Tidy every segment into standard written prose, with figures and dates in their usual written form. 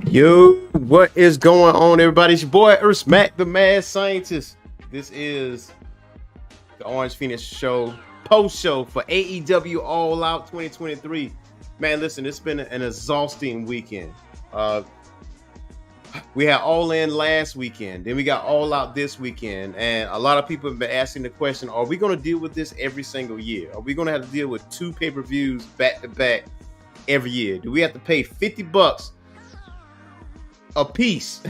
Yo, what is going on, everybody? It's your boy Earth Mac, the Mad Scientist. This is the Orange Phoenix Show, post show for AEW All Out 2023. Man, listen, it's been an exhausting weekend. We had All In last weekend, then we got All Out this weekend, and a lot of people have been asking the question: are we going to deal with this every single year? Are we going to have to deal with two pay-per-views back to back every year? Do we have to pay $50 a piece?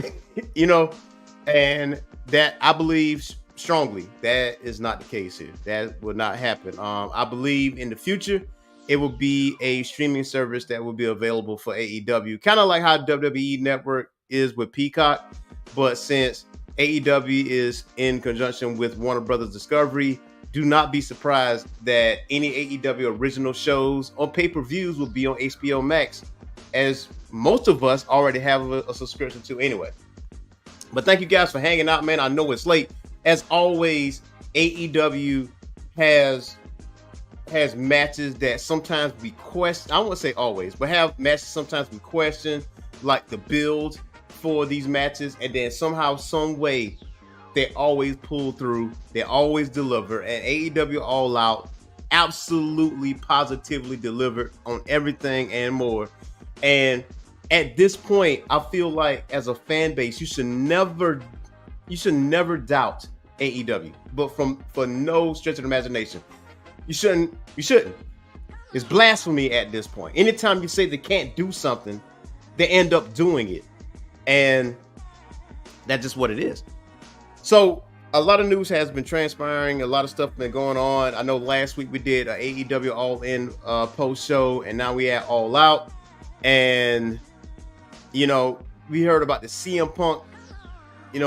And that, I believe strongly, that is not the case here. That will not happen. I believe in the future it will be a streaming service that will be available for AEW, kind of like how WWE Network is with Peacock. But since AEW is in conjunction with Warner Brothers Discovery, do not be surprised that any AEW original shows or pay-per-views will be on HBO Max, as most of us already have a subscription to anyway. But thank you guys for hanging out, man. I know it's late. As always, AEW has matches that sometimes we question. I won't say always, but have matches sometimes we question, like the build for these matches, and then somehow, some way, they always pull through. They always deliver, and AEW All Out absolutely, positively delivered on everything and more. And at this point, I feel like as a fan base, you should never doubt AEW, but for no stretch of the imagination. You shouldn't. It's blasphemy at this point. Anytime you say they can't do something, they end up doing it. And that's just what it is. So a lot of news has been transpiring. A lot of stuff been going on. I know last week we did an AEW All In post show, and now we at All Out. And, we heard about the CM Punk,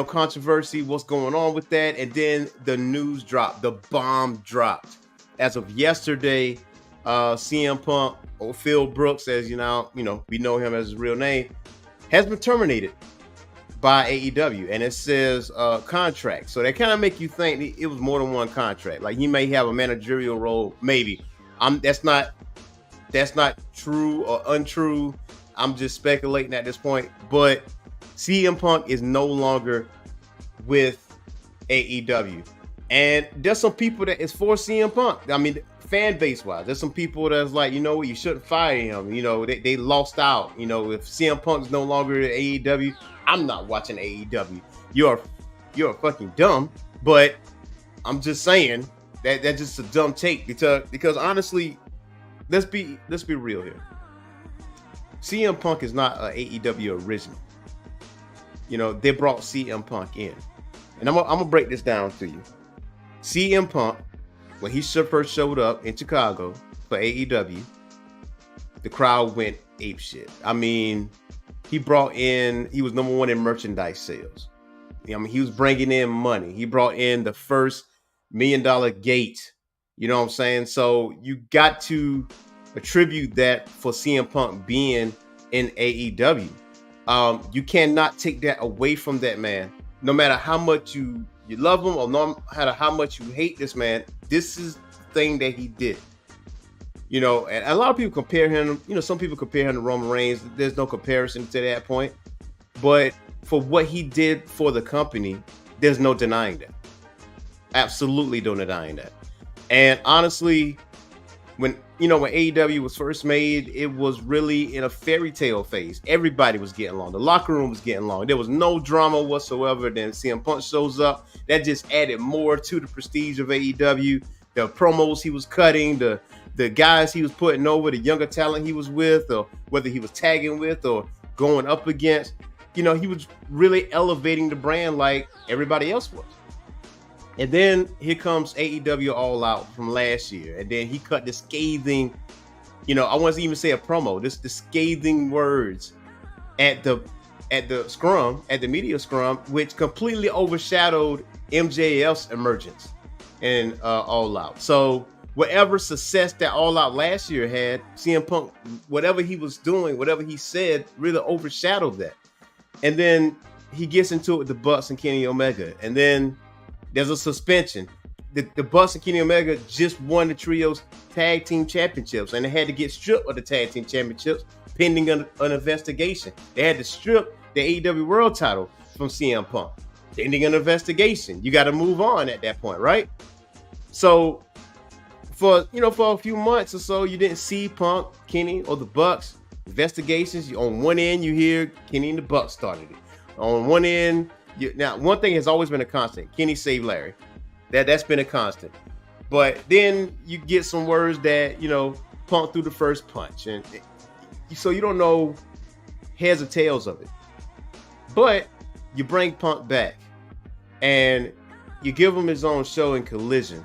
controversy, what's going on with that. And then the news dropped, the bomb dropped. As of yesterday, CM Punk, or Phil Brooks, as we know him as his real name, has been terminated by AEW, and it says contract. So that kind of make you think it was more than one contract. Like, he may have a managerial role, maybe. That's not true or untrue. I'm just speculating at this point. But CM Punk is no longer with AEW. And there's some people that is for CM Punk. I mean, fan base wise, there's some people that's like, you shouldn't fire him. They lost out. If CM Punk's no longer at AEW, I'm not watching AEW. You're fucking dumb. But I'm just saying that's just a dumb take, because honestly, let's be real here. CM Punk is not an AEW original. They brought CM Punk in, and I'm gonna break this down to you. CM Punk, when he first showed up in Chicago for AEW, the crowd went apeshit. I mean, he was number one in merchandise sales. He was bringing in money. He brought in the first $1 million gate. You know what I'm saying? So you got to attribute that for CM Punk being in AEW. You cannot take that away from that man. No matter how much you love him, or no matter how much you hate this man, this is the thing that he did. And a lot of people compare him, some people compare him to Roman Reigns. There's no comparison to that point. But for what he did for the company, there's no denying that. Absolutely no denying that. And honestly, when AEW was first made, it was really in a fairy tale phase. Everybody was getting along. The locker room was getting along. There was no drama whatsoever. Then CM Punk shows up. That just added more to the prestige of AEW. The promos he was cutting, the guys he was putting over, the younger talent he was with, or whether he was tagging with or going up against, he was really elevating the brand like everybody else was. And then here comes AEW All Out from last year. And then he cut the scathing, I wasn't even say a promo, the scathing words at the media scrum, which completely overshadowed MJF's emergence in All Out. So whatever success that All Out last year had, CM Punk, whatever he was doing, whatever he said, really overshadowed that. And then he gets into it with the Bucks and Kenny Omega. And then there's a suspension. The Bucks and Kenny Omega just won the Trios Tag Team Championships, and they had to get stripped of the Tag Team Championships pending an investigation. They had to strip the AEW World title from CM Punk, pending an investigation. You got to move on at that point, right? So for a few months or so, you didn't see Punk, Kenny, or the Bucks. Investigations. On one end, you hear Kenny and the Bucks started it. On one end, now one thing has always been a constant: Kenny saved Larry. That's been a constant. But then you get some words that Punk threw the first punch, and so you don't know heads or tails of it. But you bring Punk back, and you give him his own show in Collision.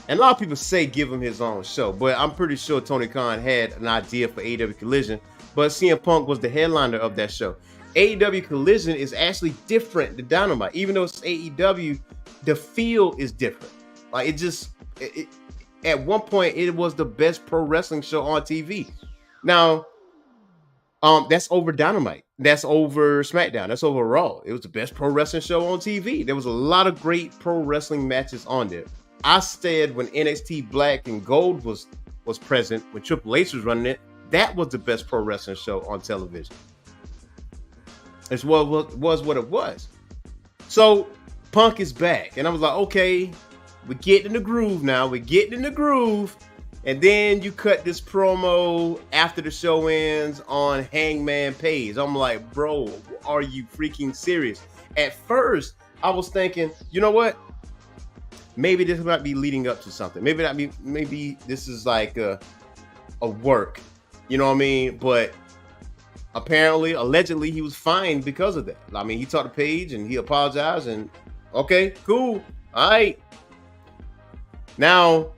And a lot of people say give him his own show, but I'm pretty sure Tony Khan had an idea for AEW Collision, but CM Punk was the headliner of that show. AEW Collision is actually different than Dynamite. Even though it's AEW, the feel is different. Like at one point, it was the best pro wrestling show on TV. Now, that's over Dynamite. That's over SmackDown. That's over Raw. It was the best pro wrestling show on TV. There was a lot of great pro wrestling matches on there. I said when NXT Black and Gold was present, when Triple H was running it, that was the best pro wrestling show on television. It's what it was. So Punk is back, and I was like, okay, we're getting in the groove now. We're getting in the groove. And then you cut this promo after the show ends on Hangman Page. I'm like, bro, are you freaking serious? At first, I was thinking, you know what? Maybe this might be leading up to something. Maybe this is like a work. You know what I mean? But apparently, allegedly, he was fined because of that. I mean, he talked to Page and he apologized, and okay, cool. All right. Now,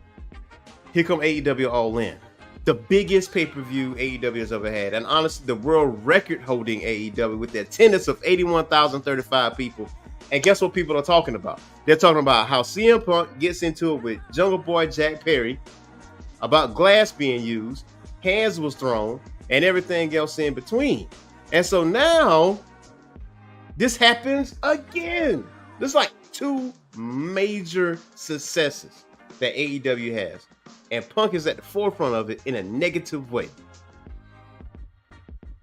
here come AEW All In. The biggest pay-per-view AEW has ever had. And honestly, the world record-holding AEW with the attendance of 81,035 people. And guess what people are talking about? They're talking about how CM Punk gets into it with Jungle Boy Jack Perry, about glass being used, hands was thrown, and everything else in between. And so now, this happens again. There's like two major successes that AEW has. And Punk is at the forefront of it in a negative way.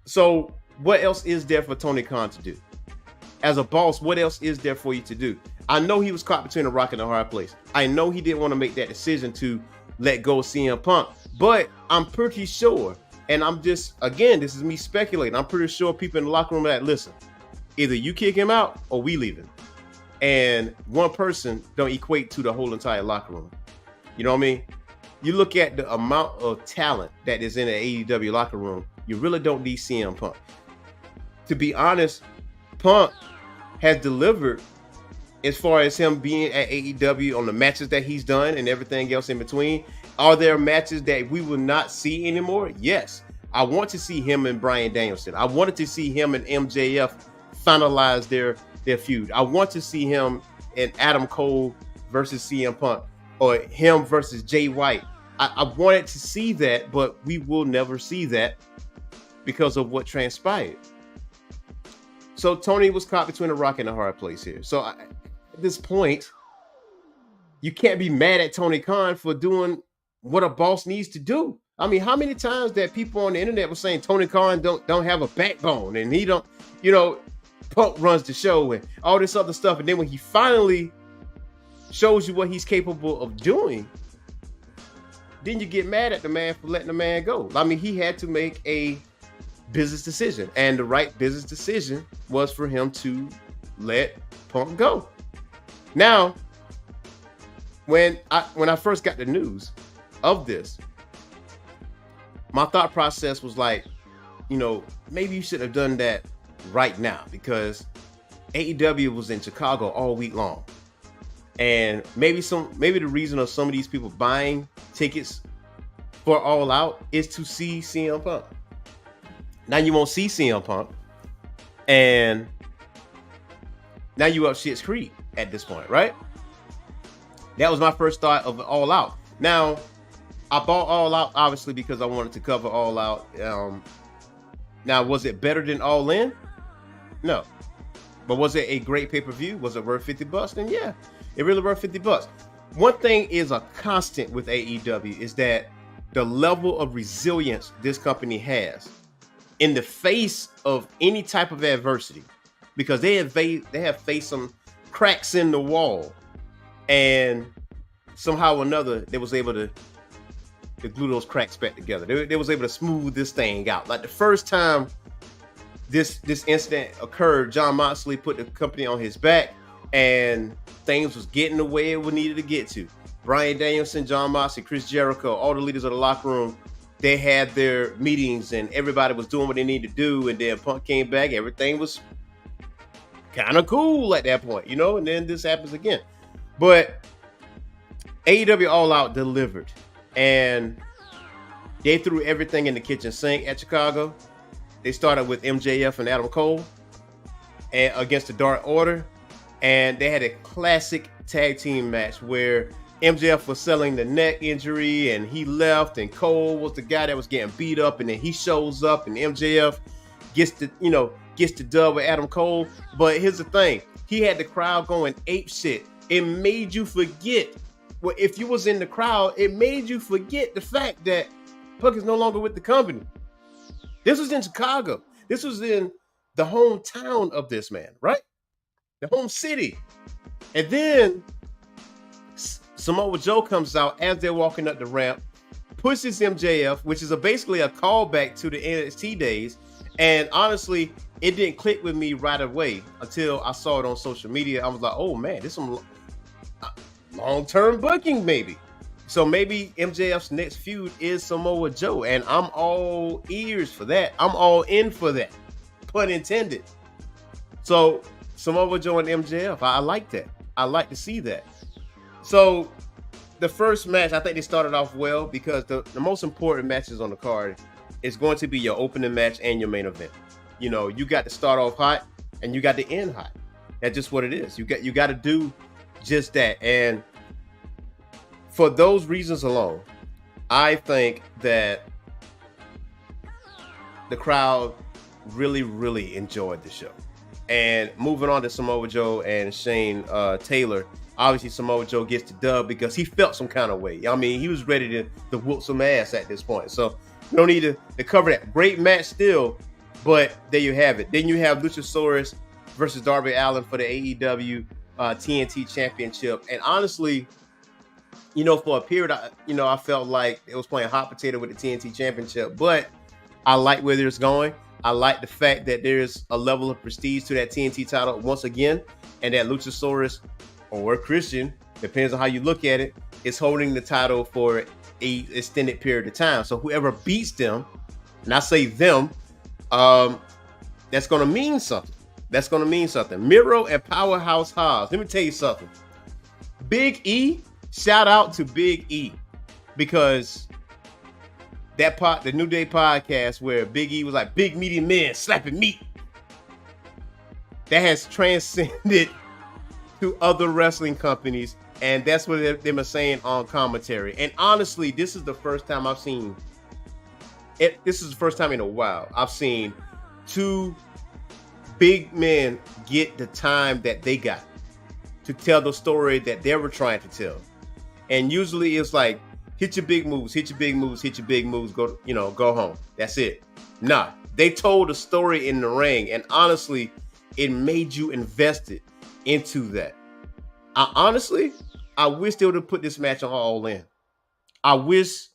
So what else is there for Tony Khan to do? As a boss, what else is there for you to do? I know he was caught between a rock and a hard place. I know he didn't want to make that decision to let go of CM Punk. But I'm pretty sure, and I'm just, again, this is me speculating. I'm pretty sure people in the locker room are like, listen, either you kick him out or we leave him. And one person don't equate to the whole entire locker room. You know what I mean? You look at the amount of talent that is in the AEW locker room, you really don't need CM Punk. To be honest, Punk has delivered as far as him being at AEW on the matches that he's done and everything else in between. Are there matches that we will not see anymore? Yes. I want to see him and Bryan Danielson. I wanted to see him and MJF finalize their feud. I want to see him and Adam Cole versus CM Punk, or him versus Jay White. I wanted to see that, but we will never see that because of what transpired. So Tony was caught between a rock and a hard place here. So at this point, you can't be mad at Tony Khan for doing what a boss needs to do. I mean, how many times that people on the internet were saying Tony Khan don't have a backbone, and he don't, Punk runs the show and all this other stuff. And then when he finally shows you what he's capable of doing, then you get mad at the man for letting the man go. I mean, he had to make a business decision, and the right business decision was for him to let Punk go. Now, when I first got the news of this, my thought process was like, maybe you should have done that right now, because AEW was in Chicago all week long. And maybe the reason of some of these people buying tickets for All Out is to see CM Punk. Now you won't see CM Punk, and now you up shit's creek at this point, right? That was my first thought of All Out. Now, I bought All Out obviously because I wanted to cover All Out. Now, was it better than All In? No. But was it a great pay-per-view? Was it worth $50? Then yeah, it really worth $50. One thing is a constant with AEW is that the level of resilience this company has in the face of any type of adversity, because they have faced some cracks in the wall, and somehow or another they was able to glue those cracks back together. They was able to smooth this thing out. Like the first time this incident occurred, John Moxley put the company on his back, and things was getting the way it needed to get to. Bryan Danielson, John Moxley, Chris Jericho, all the leaders of the locker room, they had their meetings and everybody was doing what they needed to do. And then Punk came back. Everything was kind of cool at that point, and then this happens again. But AEW All Out delivered, and they threw everything in the kitchen sink at Chicago. They started with MJF and Adam Cole and against the Dark Order. And they had a classic tag team match where MJF was selling the neck injury and he left, and Cole was the guy that was getting beat up, and then he shows up and MJF gets the dub with Adam Cole. But here's the thing, he had the crowd going ape shit. It made you forget, well, if you was in the crowd, it made you forget the fact that Punk is no longer with the company. This was in Chicago. This was in the hometown of this man, right? The home city. And then Samoa Joe comes out as they're walking up the ramp, pushes MJF, which is basically a callback to the NXT days. And honestly, it didn't click with me right away until I saw it on social media. I was like, oh man, this is some long-term booking maybe. So maybe MJF's next feud is Samoa Joe, and I'm all ears for that. I'm all in for that, pun intended. So Samoa Joe and MJF, I like that. I like to see that. So the first match, I think they started off well, because the most important matches on the card is going to be your opening match and your main event. You got to start off hot and you got to end hot. That's just what it is. You got to do just that. And for those reasons alone, I think that the crowd really, really enjoyed the show. And moving on to Samoa Joe and Shane Taylor, obviously Samoa Joe gets the dub because he felt some kind of way. I mean, he was ready to whoop some ass at this point. So you don't need to cover that. Great match still, but there you have it. Then you have Luchasaurus versus Darby Allin for the AEW TNT Championship. And honestly, for a period, I felt like it was playing hot potato with the TNT Championship, but I like where it's going. I like the fact that there's a level of prestige to that TNT title once again, and that Luchasaurus or Christian, depends on how you look at it, is holding the title for a extended period of time. So whoever beats them, and I say them, that's going to mean something. That's going to mean something. Miro and Powerhouse Hobbs. Let me tell you something. Big E, shout out to Big E, because the New Day podcast where Big E was like, big meaty men slapping meat, that has transcended to other wrestling companies, and that's what they were saying on commentary. And honestly, this is the first time I've seen it. This is the first time in a while I've seen two big men get the time that they got to tell the story that they were trying to tell. And usually it's like, hit your big moves, hit your big moves, hit your big moves, go home. That's it. Nah, they told a story in the ring, and honestly, it made you invested into that. I wish they would have put this match on All In. I wish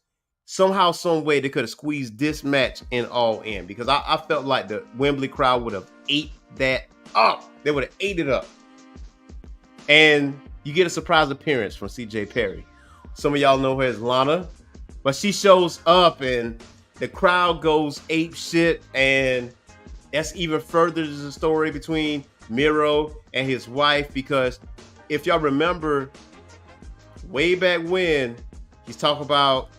somehow, some way they could have squeezed this match in All In, because I felt like the Wembley crowd would have ate that up. They would have ate it up. And you get a surprise appearance from CJ Perry. Some of y'all know her as Lana, but she shows up and the crowd goes ape shit, and that's even further the story between Miro and his wife, because if y'all remember way back when, he's talking about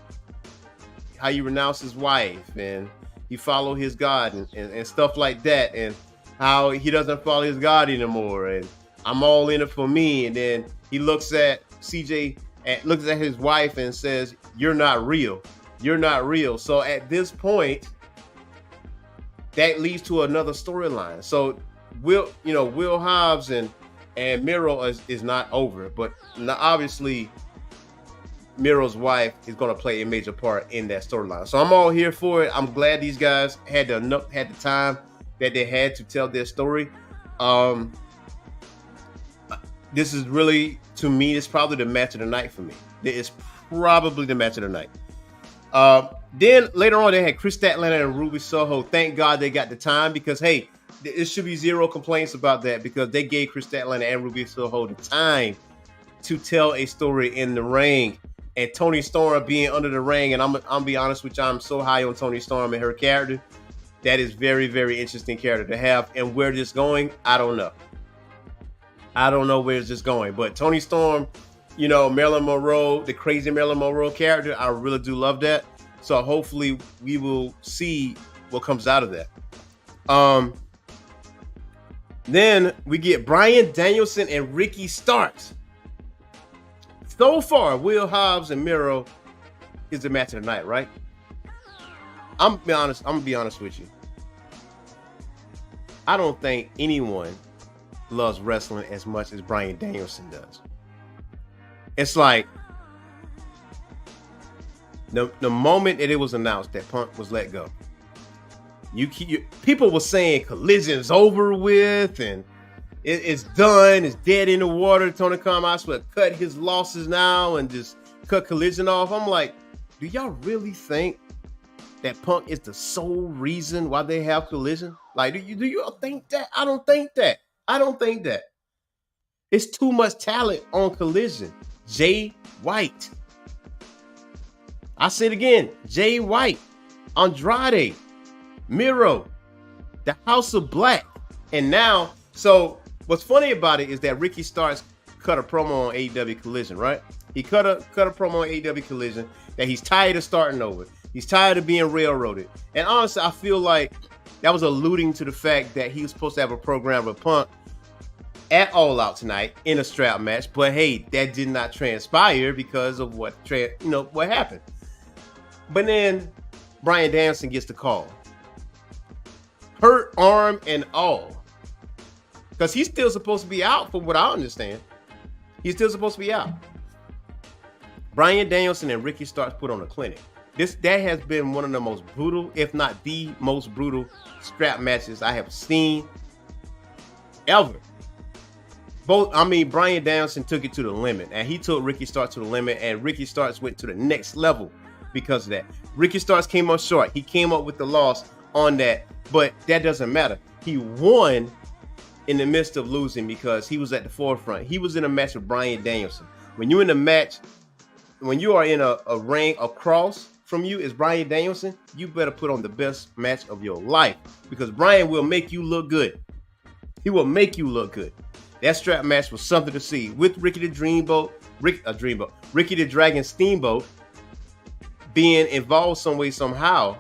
how he renounced his wife and he followed his God and stuff like that, and how he doesn't follow his God anymore, and I'm all in it for me. And then he looks at CJ and looks at his wife and says, you're not real. You're not real. So at this point, that leads to another storyline. So Will Hobbs and Miro is not over, but obviously Miro's wife is going to play a major part in that storyline. So I'm all here for it. I'm glad these guys had the time that they had to tell their story. This is really, to me, it's probably the match of the night for me. It's probably the match of the night. Then later on, they had Chris Statlander and Ruby Soho. Thank God they got the time, because, hey, it should be zero complaints about that, because they gave Chris Statlander and Ruby Soho the time to tell a story in the ring. And Toni Storm being under the ring, and I'm be honest with you, I'm so high on Toni Storm and her character. That is very, very interesting character to have. And where this going, I don't know. I don't know where it's just going. But Toni Storm, you know, Marilyn Monroe, the crazy Marilyn Monroe character, I really do love that. So hopefully we will see what comes out of that. Then we get Bryan Danielson and Ricky Starks. So far, Will Hobbs and Miro is the match of the night, right? I'm gonna be honest with you. I don't think anyone loves wrestling as much as Bryan Danielson does. It's like the moment that it was announced that Punk was let go, people were saying Collision's over with and it's done, it's dead in the water. Tony Khan might well cut his losses now and just cut Collision off. I'm like, do y'all really think that Punk is the sole reason why they have Collision? Like, do you think that? I don't think that. I don't think that. It's too much talent on Collision. Jay White. I say it again. Jay White, Andrade, Miro, the House of Black. And now, so what's funny about it is that Ricky Starks cut a promo on AEW Collision, right? He cut a promo on AEW Collision that he's tired of starting over. He's tired of being railroaded. And honestly, I feel like that was alluding to the fact that he was supposed to have a program with Punk at All Out tonight in a strap match. But hey, that did not transpire because of what happened. But then Bryan Danielson gets the call. Hurt arm and all. Because he's still supposed to be out, from what I understand. He's still supposed to be out. Bryan Danielson and Ricky Starks put on a clinic. That has been one of the most brutal, if not the most brutal, strap matches I have seen ever. Bryan Danielson took it to the limit, and he took Ricky Starks to the limit, and Ricky Starks went to the next level because of that. Ricky Starks came up short. He came up with the loss on that, but that doesn't matter. He won in the midst of losing because he was at the forefront. He was in a match with Bryan Danielson. When you're in a match, when you are in a ring across from you is Bryan Danielson, you better put on the best match of your life, because Bryan will make you look good. He will make you look good. That strap match was something to see, with Ricky the Dragon Steamboat being involved some way, somehow.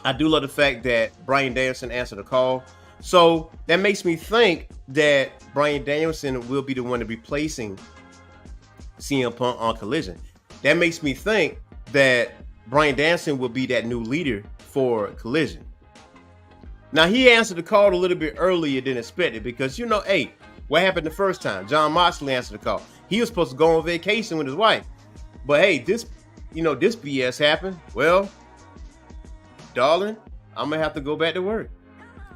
I do love the fact that Bryan Danielson answered the call. So that makes me think that Bryan Danielson will be the one to be replacing CM Punk on Collision. That makes me think that Bryan Danielson will be that new leader for Collision. Now, he answered the call a little bit earlier than expected because, hey, what happened the first time? John Moxley answered the call. He was supposed to go on vacation with his wife. But hey, this BS happened. Well, darling, I'm gonna have to go back to work.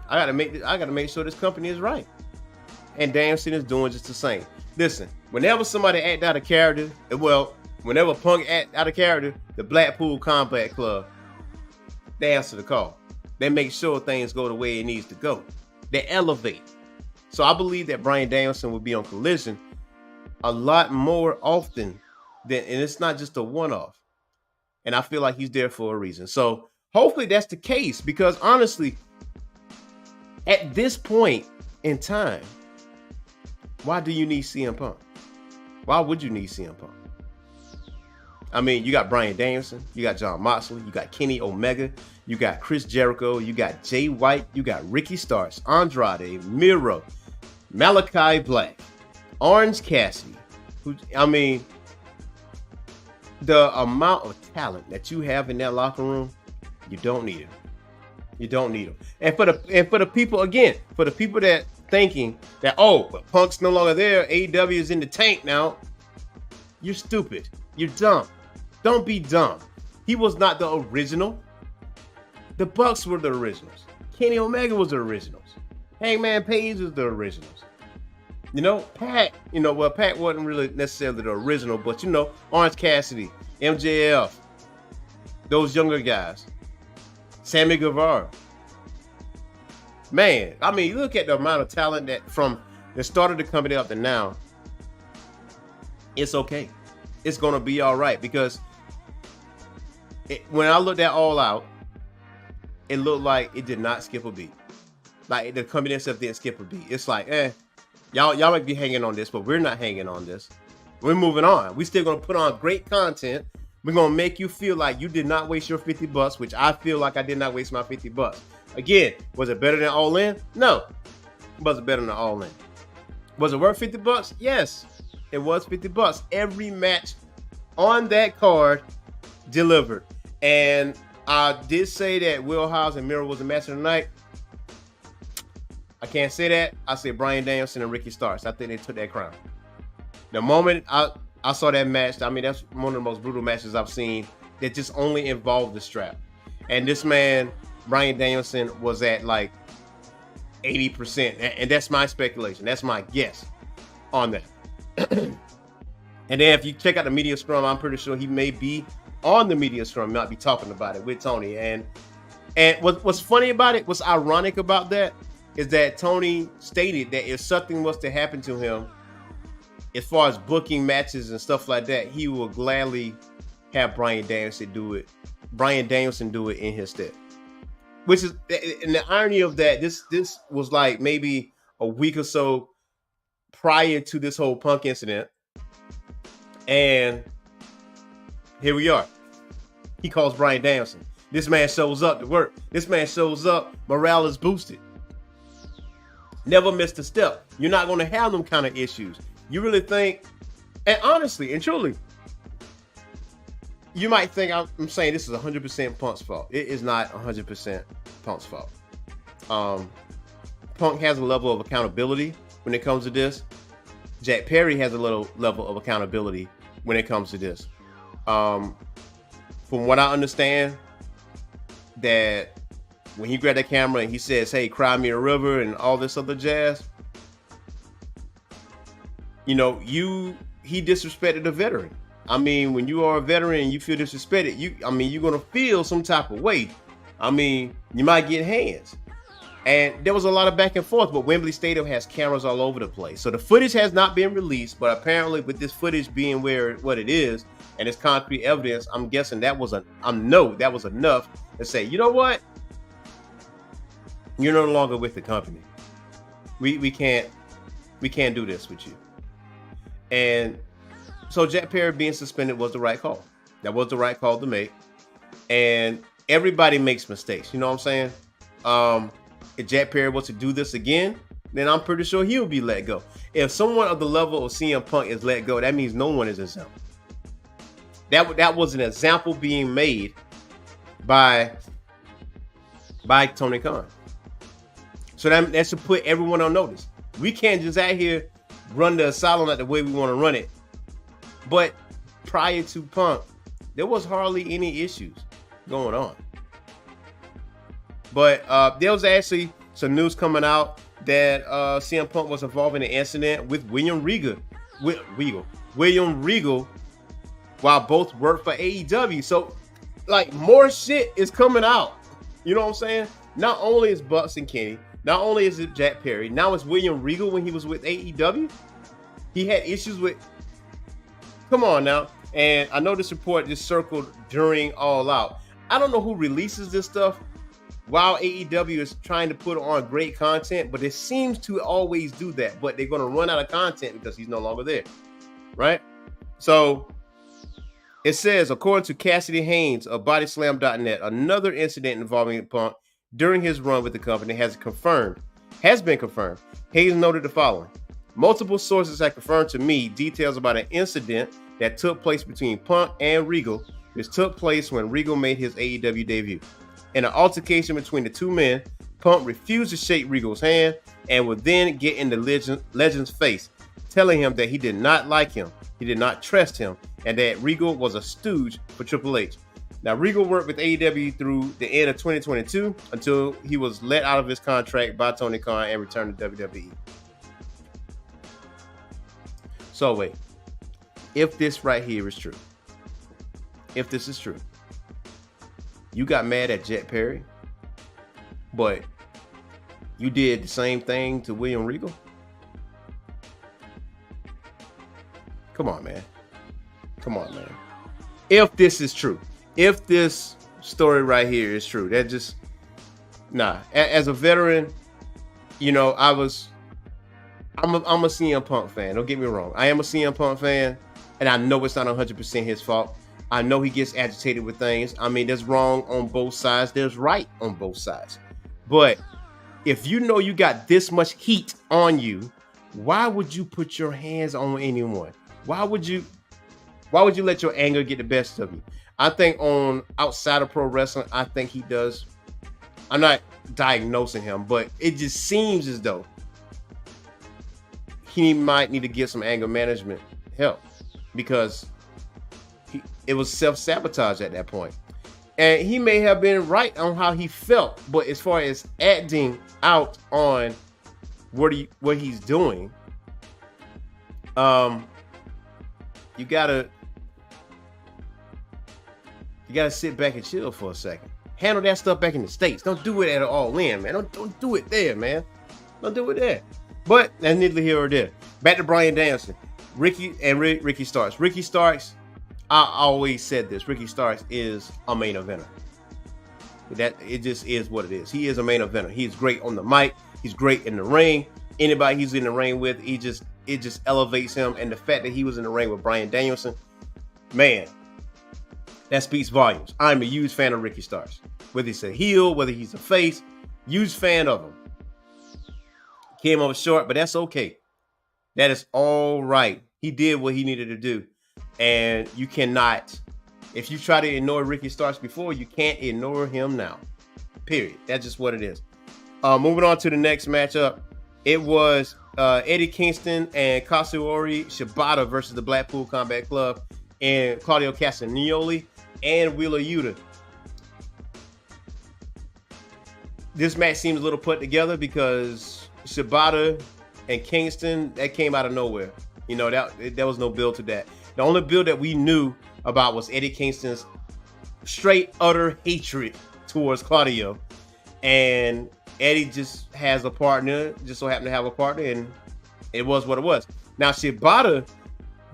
I gotta make sure this company is right. And Danielson is doing just the same. Listen, whenever somebody act out of character, whenever Punk act out of character, the Blackpool Combat Club, they answer the call. They make sure things go the way it needs to go. They elevate. So I believe that Bryan Danielson will be on Collision a lot more often and it's not just a one-off. And I feel like he's there for a reason. So hopefully that's the case, because honestly, at this point in time, why do you need CM Punk? Why would you need CM Punk? You got Bryan Danielson, you got John Moxley, you got Kenny Omega, you got Chris Jericho, you got Jay White, you got Ricky Starks, Andrade, Miro, Malachi Black, Orange Cassidy. The amount of talent that you have in that locker room, you don't need it. You don't need them. And for the people that thinking that, but Punk's no longer there, AEW is in the tank now, you're stupid. You're dumb. Don't be dumb. He was not the original. The Bucks were the originals. Kenny Omega was the originals. Hangman Page was the originals. Pat, Pat wasn't really necessarily the original, but Orange Cassidy, MJF, those younger guys, Sammy Guevara. Man, I mean, look at the amount of talent that from the start of the company up to now. It's okay. It's going to be all right because when I looked at All Out, it looked like it did not skip a beat. Like the company itself didn't skip a beat. It's like, y'all might be hanging on this, but we're not hanging on this. We're moving on. We still going to put on great content. We're going to make you feel like you did not waste your $50, which I feel like I did not waste my $50. Again, was it better than All In? No. Was it better than All In? Was it worth $50? Yes. It was $50. Every match on that card delivered. And I did say that Will Hobbs and Miro was the match of the night. I can't say that. I said Bryan Danielson and Ricky Starks. I think they took that crown. The moment I saw that match, I mean, that's one of the most brutal matches I've seen that just only involved the strap. And this man, Bryan Danielson, was at like 80%. And that's my speculation. That's my guess on that. And then if you check out the media scrum, I'm pretty sure he may be on the media scrum, not be talking about it with Tony. And what's funny about it, what's ironic about that, is that Tony stated that if something was to happen to him, as far as booking matches and stuff like that, he will gladly have Bryan Danielson do it. Bryan Danielson do it in his stead. Which is, and the irony of that, this was like maybe a week or so prior to this whole Punk incident. And here we are. He calls Bryan Danielson. This man shows up to work. This man shows up. Morale is boosted. Never missed a step. You're not going to have them kind of issues. You really think, and honestly and truly, you might think I'm saying this is 100% Punk's fault. It is not 100% Punk's fault. Punk has a level of accountability when it comes to this. Jack Perry has a little level of accountability when it comes to this. From what I understand, that when he grabbed that camera and he says, "Hey, cry me a river," and all this other jazz, he disrespected a veteran. I mean, when you are a veteran and you feel disrespected, you're gonna feel some type of way. I mean, you might get hands. And there was a lot of back and forth, but Wembley Stadium has cameras all over the place. So the footage has not been released, but apparently with this footage being what it is, and it's concrete evidence, I'm guessing that was enough to say, you know what? You're no longer with the company. We can't do this with you. And so Jack Perry being suspended was the right call. That was the right call to make. And everybody makes mistakes. You know what I'm saying? If Jack Perry was to do this again, then I'm pretty sure he'll be let go. If someone of the level of CM Punk is let go, that means no one is exempt. That was an example being made by Tony Khan. So that should put everyone on notice. We can't just out here run the asylum like the way we want to run it. But prior to Punk, there was hardly any issues going on. But there was actually some news coming out that CM Punk was involved in an incident with William Regal, while both worked for AEW. So, like, more shit is coming out. You know what I'm saying? Not only is Bucks and Kenny, not only is it Jack Perry, now it's William Regal when he was with AEW. He had issues with. Come on now. And I know this report just circled during All Out. I don't know who releases this stuff while AEW is trying to put on great content, but it seems to always do that. But they're going to run out of content because he's no longer there, right? So it says, according to Cassidy Haynes of Bodyslam.net, another incident involving Punk during his run with the company has been confirmed. Haynes noted the following. Multiple sources have confirmed to me details about an incident that took place between Punk and Regal, which took place when Regal made his AEW debut. In an altercation between the two men, Punk refused to shake Regal's hand and would then get in the Legend's face, telling him that he did not like him. He did not trust him, and that Regal was a stooge for Triple H. Now, Regal worked with AEW through the end of 2022 until he was let out of his contract by Tony Khan and returned to WWE. So wait, if this right here is true, if this is true, you got mad at Jet Perry, but you did the same thing to William Regal? Come on, man. Come on, man. If this is true, if this story right here is true, that just, nah. As a veteran, you know, I'm a CM Punk fan. Don't get me wrong. I am a CM Punk fan, and I know it's not 100% his fault. I know he gets agitated with things. I mean, there's wrong on both sides. There's right on both sides. But if you know you got this much heat on you, why would you put your hands on anyone? Why would you let your anger get the best of you? I think on outside of pro wrestling, I think he does. I'm not diagnosing him, but it just seems as though he might need to get some anger management help, because it was self-sabotage at that point. And he may have been right on how he felt, but as far as acting out on what he's doing, you gotta sit back and chill for a second. Handle that stuff back in the States. Don't do it at All In, man. Don't do it there, man. Don't do it there. But that's neither here or there. Back to Bryan Danielson, Ricky Starks. Ricky Starks, I always said this. Ricky Starks is a main eventer. That it just is what it is. He is a main eventer. He's great on the mic. He's great in the ring. Anybody he's in the ring with, it just elevates him. And the fact that he was in the ring with Bryan Danielson, man, that speaks volumes. I'm a huge fan of Ricky Starks. Whether he's a heel, whether he's a face, huge fan of him. Came up short, but that's okay. That is all right. He did what he needed to do. And you cannot, if you try to ignore Ricky Starks before, you can't ignore him now. Period. That's just what it is. Moving on to the next matchup. It was Eddie Kingston and Kazuori Shibata versus the Blackpool Combat Club and Claudio Castagnoli and Wheeler Yuta. This match seems a little put together because Shibata and Kingston, that came out of nowhere. You know, there was no build to that. The only build that we knew about was Eddie Kingston's straight, utter hatred towards Claudio. And Eddie just has a partner, just so happened to have a partner, and it was what it was. Now, Shibata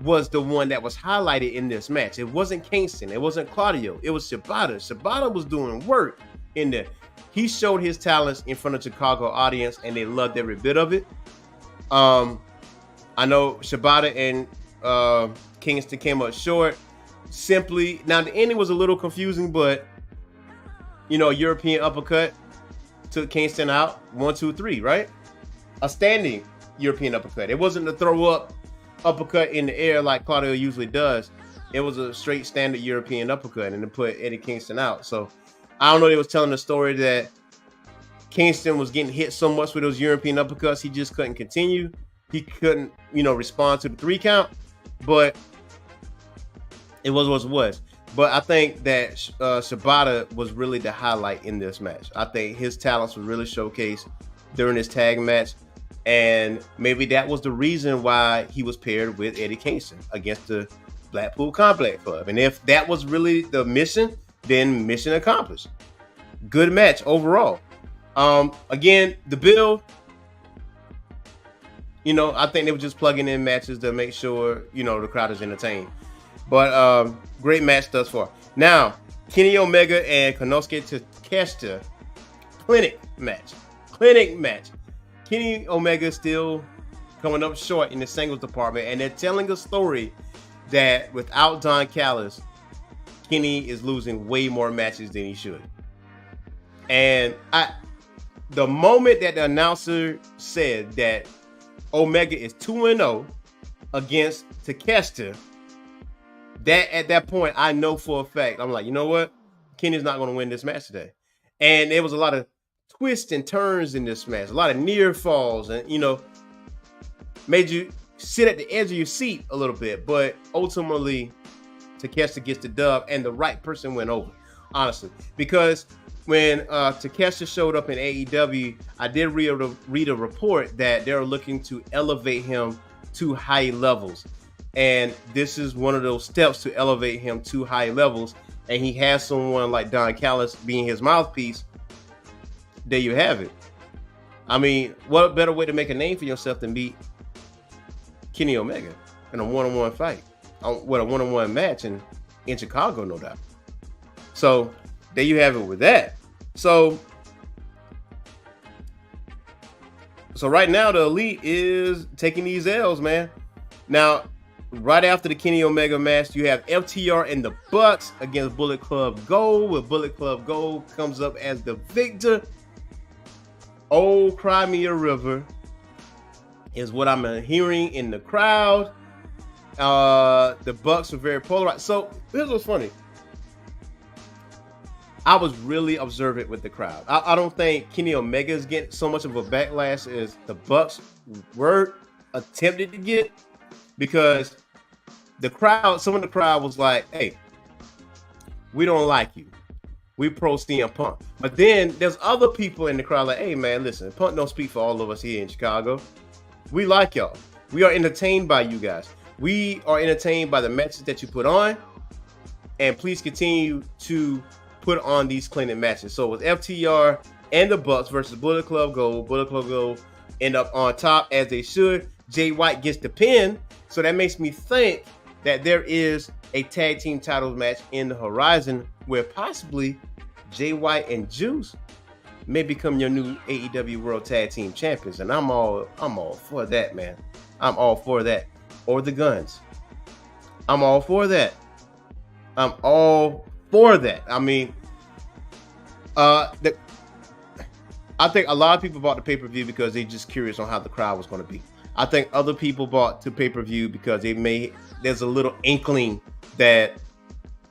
was the one that was highlighted in this match. It wasn't Kingston. It wasn't Claudio. It was Shibata. Shibata was doing work in there. He showed his talents in front of Chicago audience, and they loved every bit of it. I know Shibata and Kingston came up short. Simply, now the ending was a little confusing, but you know, European uppercut took Kingston out. 1, 2, 3, right? A standing European uppercut. It wasn't the throw up uppercut in the air like Claudio usually does. It was a straight standard European uppercut, and it put Eddie Kingston out. So I don't know. They was telling the story that Kingston was getting hit so much with those European uppercuts, he just couldn't continue. He couldn't, respond to the 3 count. But it was what it was. But I think that Shibata was really the highlight in this match. I think his talents were really showcased during this tag match. And maybe that was the reason why he was paired with Eddie Kingston against the Blackpool Combat Club. And if that was really the mission, then mission accomplished. Good match overall. Again, the build, I think they were just plugging in matches to make sure, the crowd is entertained. But great match thus far. Now, Kenny Omega and Konosuke Takeshita, clinic match. Kenny Omega still coming up short in the singles department, and they're telling a story that without Don Callis, Kenny is losing way more matches than he should. And the moment that the announcer said that Omega is 2-0 against Takeshita, that at that point, I know for a fact, I'm like, you know what? Kenny's not going to win this match today. And there was a lot of twists and turns in this match, a lot of near falls, and made you sit at the edge of your seat a little bit, but ultimately Takeshita gets the dub, and the right person went over, honestly. Because when Takeshita showed up in AEW, I did read a report that they're looking to elevate him to high levels. And this is one of those steps to elevate him to high levels. And he has someone like Don Callis being his mouthpiece. There you have it. I mean, what better way to make a name for yourself than beat Kenny Omega in a one-on-one fight? With a one-on-one match in Chicago, no doubt. So there you have it with that. So right now the Elite is taking these L's, man. Now, right after the Kenny Omega match, you have FTR and the Bucks against Bullet Club Gold, where Bullet Club Gold comes up as the victor. Oh, cry me a river is what I'm hearing in the crowd. The Bucks are very polarized. So here's what's funny. I was really observant with the crowd. I don't think Kenny Omega is getting so much of a backlash as the Bucks were attempted to get, because the crowd, some of the crowd was like, hey, we don't like you. We pro CM Punk. But then there's other people in the crowd like, hey man, listen, Punk don't speak for all of us here in Chicago. We like y'all. We are entertained by you guys. We are entertained by the matches that you put on, and please continue to put on these clinic matches. So with FTR and the Bucks versus Bullet Club Gold end up on top as they should. Jay White gets the pin, so that makes me think that there is a tag team titles match in the horizon where possibly Jay White and Juice may become your new AEW World Tag Team Champions, and I'm all for that, man. I'm all for that. Or the Guns. I'm all for that. I'm all for that. I mean, I think a lot of people bought the pay-per-view because they're just curious on how the crowd was going to be. I think other people bought the pay-per-view because there's a little inkling that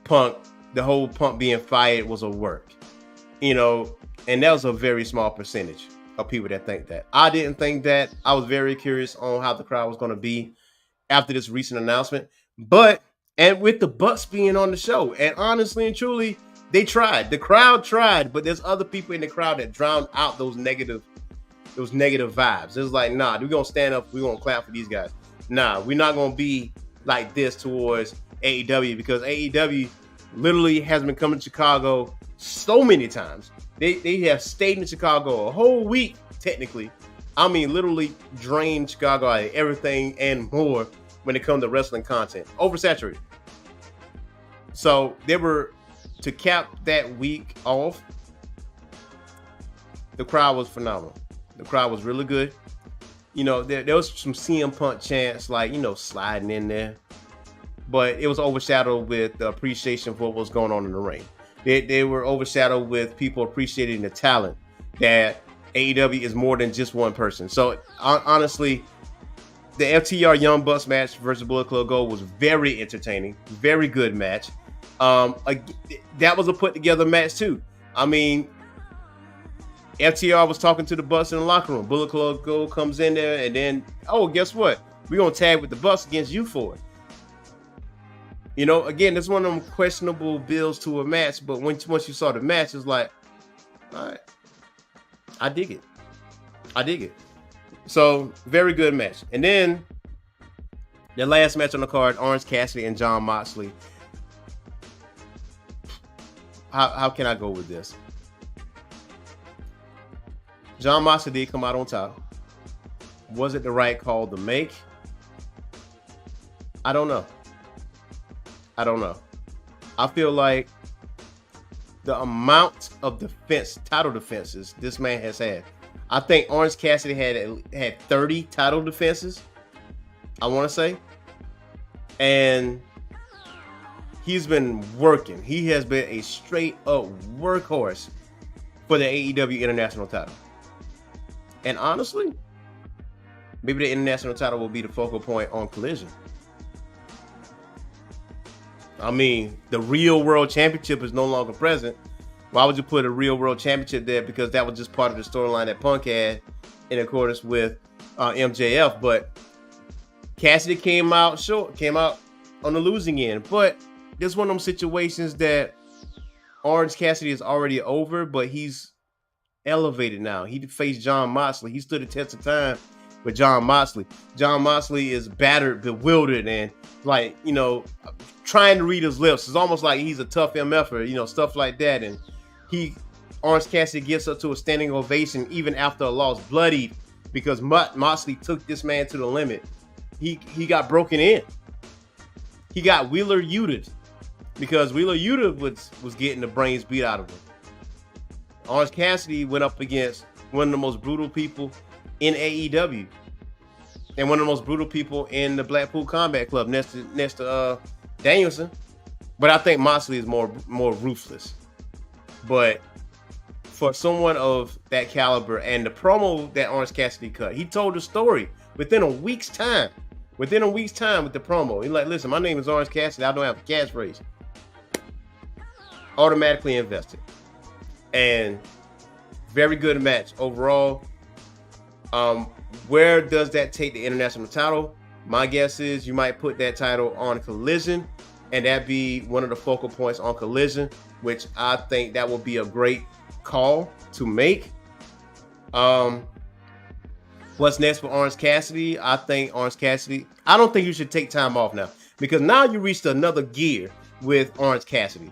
the whole Punk being fired was a work, and that was a very small percentage of people that think that. I didn't think that. I was very curious on how the crowd was going to be after this recent announcement, and with the Bucks being on the show, and honestly and truly, they tried. The crowd tried, but there's other people in the crowd that drowned out those negative vibes. It's like, nah, we're gonna stand up, we're gonna clap for these guys. Nah, we're not gonna be like this towards AEW, because AEW literally has been coming to Chicago so many times. They have stayed in Chicago a whole week, technically. I mean, literally drained Chicago out of everything and more when it comes to wrestling content. Oversaturated. So they were, to cap that week off, the crowd was phenomenal. The crowd was really good. There was some CM Punk chants, like, sliding in there. But it was overshadowed with the appreciation for what was going on in the ring. They were overshadowed with people appreciating the talent, that AEW is more than just one person. So honestly, the FTR Young Bucks match versus Bullet Club Gold was very entertaining, very good match. That was a put together match too. I mean, FTR was talking to the Bucks in the locker room. Bullet Club Gold comes in there, and then, guess what? We're gonna tag with the Bucks against you for it. Again, that's one of them questionable builds to a match, but once you saw the match, it's like, all right, I dig it. So, very good match. And then, the last match on the card, Orange Cassidy and Jon Moxley. How can I go with this? Jon Moxley did come out on top. Was it the right call to make? I don't know. I feel like the amount of title defenses this man has had. I think Orange Cassidy had 30 title defenses, I want to say. And he's been working. He has been a straight up workhorse for the AEW International title. And honestly, maybe the International title will be the focal point on Collision. I mean, the real World Championship is no longer present. Why would you put a real World Championship there? Because that was just part of the storyline that Punk had in accordance with MJF. But Cassidy came out short, came out on the losing end. But this one of them situations that Orange Cassidy is already over, but he's elevated now. He faced Jon Moxley. He stood the test of time with Jon Moxley. Jon Moxley is battered, bewildered, and trying to read his lips. It's almost like he's a tough MFer, stuff like that. And Orange Cassidy gets up to a standing ovation even after a loss, bloodied, because Moxley took this man to the limit. He got broken in. He got Wheeler Yuted because Wheeler Yuta was getting the brains beat out of him. Orange Cassidy went up against one of the most brutal people in AEW and one of the most brutal people in the Blackpool Combat Club next to Danielson. But I think Moxley is more ruthless. But for someone of that caliber, and the promo that Orange Cassidy cut, he told the story within a week's time. Within a week's time with the promo. He's like, listen, my name is Orange Cassidy. I don't have a catchphrase. Automatically invested. And very good match overall. Where does that take the international title? My guess is you might put that title on Collision, and that be one of the focal points on Collision, which I think that will be a great call to make. What's next for Orange Cassidy? I don't think you should take time off now, because now you reached another gear with Orange Cassidy.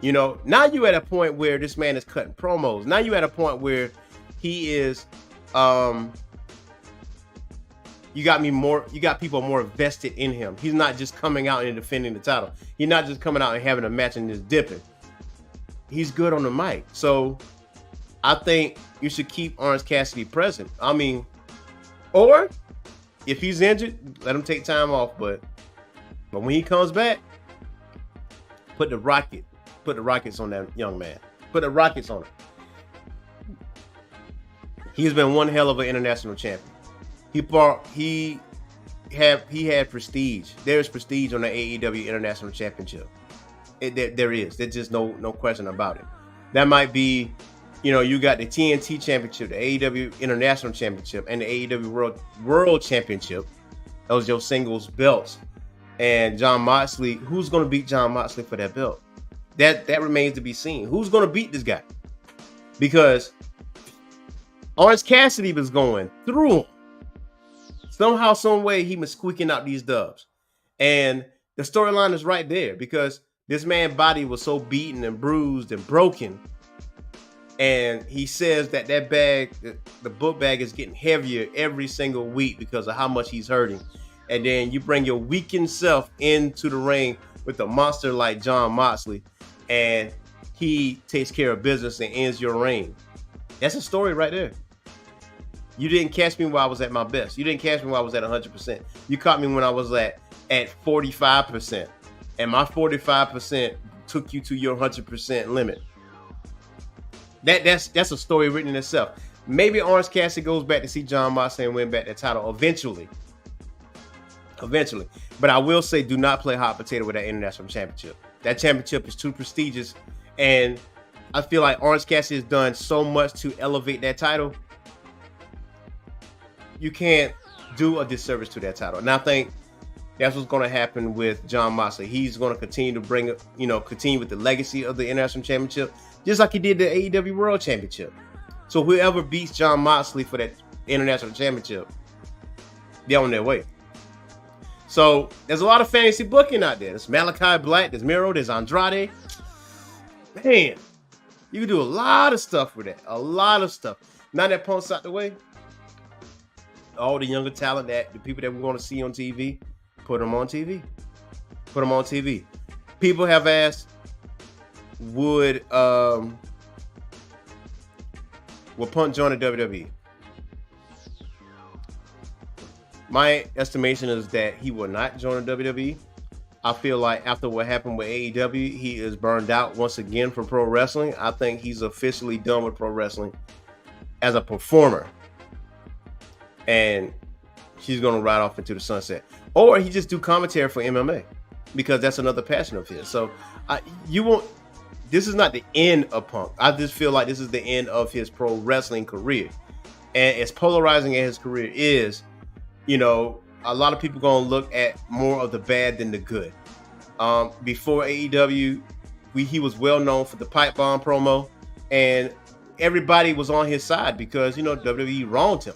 Now you at a point where this man is cutting promos. Now you at a point where he is, you got people more vested in him. He's not just coming out and defending the title. He's not just coming out and having a match and just dipping. He's good on the mic. So I think you should keep Orange Cassidy present. Or if he's injured, let him take time off. But when he comes back, put the rockets on that young man. Put the rockets on him. He's been one hell of an international champion. He had prestige. There's prestige on the AEW International Championship. There is. There's just no question about it. That might be, you got the TNT Championship, the AEW International Championship, and the AEW World Championship. Those are your singles belts. And Jon Moxley, who's going to beat Jon Moxley for that belt? That remains to be seen. Who's going to beat this guy? Because Orange Cassidy was going through him. Somehow, some way, he was squeaking out these dubs. And the storyline is right there, because this man's body was so beaten and bruised and broken. And he says that bag, the book bag, is getting heavier every single week because of how much he's hurting. And then you bring your weakened self into the ring with a monster like Jon Moxley, and he takes care of business and ends your reign. That's a story right there. You didn't catch me while I was at my best. You didn't catch me while I was at 100%. You caught me when I was at 45%. And my 45% took you to your 100% limit. That's a story written in itself. Maybe Orange Cassidy goes back to see Jon Moxley and win back that title eventually. But I will say, do not play hot potato with that international championship. That championship is too prestigious. And I feel like Orange Cassidy has done so much to elevate that title. You can't do a disservice to that title. And I think that's what's going to happen with Jon Moxley. He's going to continue to continue with the legacy of the international championship, just like he did the AEW World Championship. So whoever beats Jon Moxley for that international championship, they're on their way. So there's a lot of fantasy booking out there. There's Malachi Black, there's Miro, there's Andrade. Man, you can do a lot of stuff with that. A lot of stuff. Now that Punk's out the way, all the younger talent, the people that we want to see on TV, put them on TV. Put them on TV. People have asked, would Punk join the WWE? My estimation is that he will not join the WWE. I feel like after what happened with AEW, he is burned out once again from pro wrestling. I think he's officially done with pro wrestling as a performer. And he's going to ride off into the sunset. Or he just do commentary for MMA, because that's another passion of his. So this is not the end of Punk. I just feel like this is the end of his pro wrestling career. And as polarizing as his career is, a lot of people gonna look at more of the bad than the good. Before AEW, he was well known for the pipe bomb promo, and everybody was on his side because WWE wronged him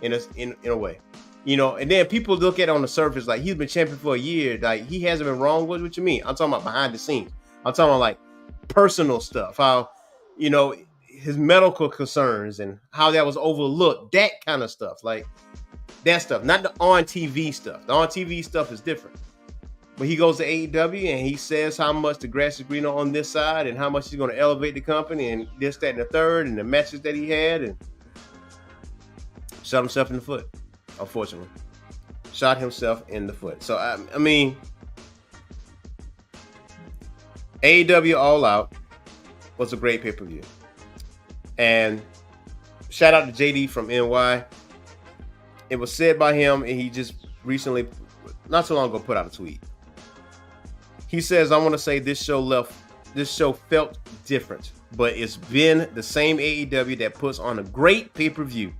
in a way. And then people look at it on the surface like he's been champion for a year, like he hasn't been wrong. What you mean? I'm talking about behind the scenes. I'm talking about like personal stuff, how his medical concerns and how that was overlooked, that kind of stuff, like that stuff, not the on TV stuff. The on TV stuff is different. But he goes to AEW and he says how much the grass is greener on this side and how much he's going to elevate the company and this, that, and the third, and the matches that he had, and shot himself in the foot. Unfortunately, shot himself in the foot. So I mean, AEW All Out was a great pay-per-view, and shout out to JD from NY. It was said by him, and he just recently, not so long ago, put out a tweet. He says, "I want to say this show felt different, but it's been the same AEW that puts on a great pay-per-view.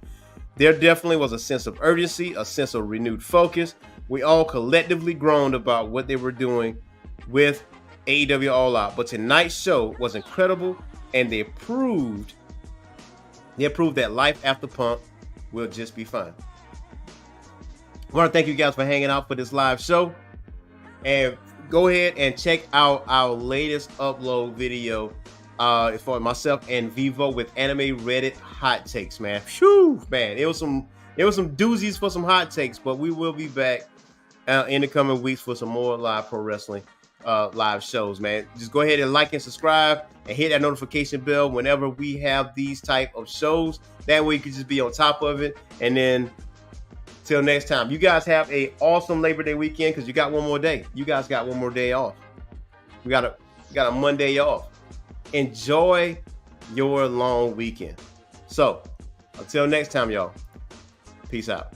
There definitely was a sense of urgency, a sense of renewed focus. We all collectively groaned about what they were doing with AEW All Out. But tonight's show was incredible, and they proved that life after Punk will just be fine." I want to thank you guys for hanging out for this live show. And go ahead and check out our latest upload video for myself and Vivo with anime Reddit hot takes, man. Phew, man, it was some doozies for some hot takes, but we will be back in the coming weeks for some more live pro wrestling live shows, man. Just go ahead and like and subscribe and hit that notification bell whenever we have these type of shows. That way you can just be on top of it. And then till next time, you guys have a awesome Labor Day weekend because you got one more day. You guys got one more day off. We got a Monday off. Enjoy your long weekend. So, until next time, y'all. Peace out.